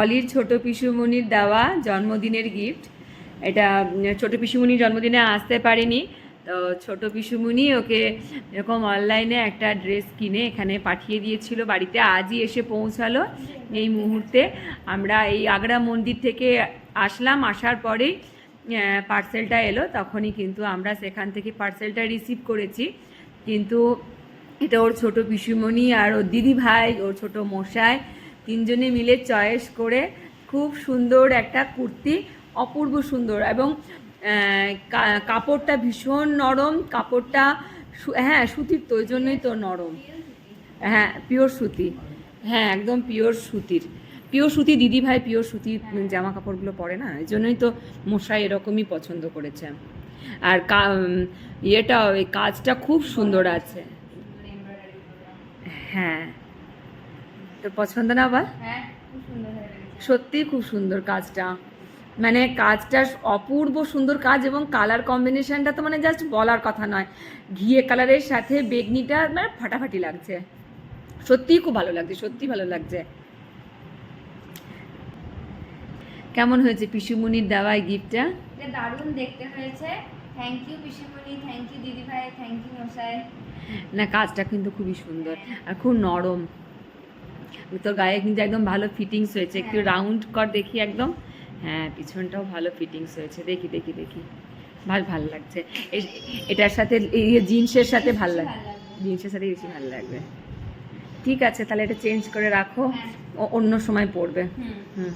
অলির ছোট পিসুমণির দেওয়া জন্মদিনের গিফট। এটা ছোট পিসুমণি জন্মদিনে আসতে পারেনি, তো ছোট পিসুমণি ওকে এরকম অনলাইনে একটা ড্রেস কিনে এখানে পাঠিয়ে দিয়েছিল বাড়িতে। আজই এসে পৌঁছালো এই মুহূর্তে। আমরা এই আগ্রা মন্দির থেকে আসলাম, আসার পরেই পার্সেলটা এলো, তখনই কিন্তু আমরা সেখান থেকে পার্সেলটা রিসিভ করেছি। কিন্তু এটা ওর ছোট পিসুমণি আর ওর দিদি ভাই, ওর ছোট মশাই, তিনজনে মিলে চয়েস করে খুব সুন্দর একটা কুর্তি, অপূর্ব সুন্দর। এবং কাপড়টা ভীষণ নরম, কাপড়টা হ্যাঁ সুতির, তো ওই জন্যই তো নরম। হ্যাঁ পিওর সুতি, হ্যাঁ একদম পিওর সুতির, পিওর সুতি। দিদি ভাই পিওর সুতির জামা কাপড়গুলো পরে না, এই জন্যই তো মশাই এরকমই পছন্দ করেছে। আর ইয়েটা, ওই কাজটা খুব সুন্দর আছে। হ্যাঁ তোর পছন্দ না আবার? সত্যিই খুব সুন্দর কাজটা, মানে কাজটা অপূর্ব সুন্দর কাজ। এবং কালার কম্বিনেশনটা তো মানে জাস্ট বলার কথা নয়। ঘিয়ে কালারের সাথে বেগনিটা মানে ফাটাফাটি লাগছে, সত্যিই খুব ভালো লাগছে, সত্যি ভালো লাগছে। কেমন হয়েছে পিসুমণির দেওয়া গিফটটা? দারুণ দেখতে হয়েছে। থ্যাংক ইউ পিসুমণি, থ্যাংক ইউ দিদি ভাই, থ্যাংক ইউ মশাই। না কাজটা কিন্তু খুবই সুন্দর আর খুব নরম। তোর গায়ে কিন্তু একদম ভালো ফিটিংস হয়েছে, একটু রাউন্ড কর দেখি একদম। হ্যাঁ পিছনটাও ভালো ফিটিংস হয়েছে, দেখি দেখি দেখি, ভালো লাগছে। এটার সাথে জিন্সের সাথে ভালো লাগবে, জিন্সের সাথে বেশি ভালো লাগবে। ঠিক আছে তাহলে এটা চেঞ্জ করে রাখো, অন্য সময় পরবে। হুম।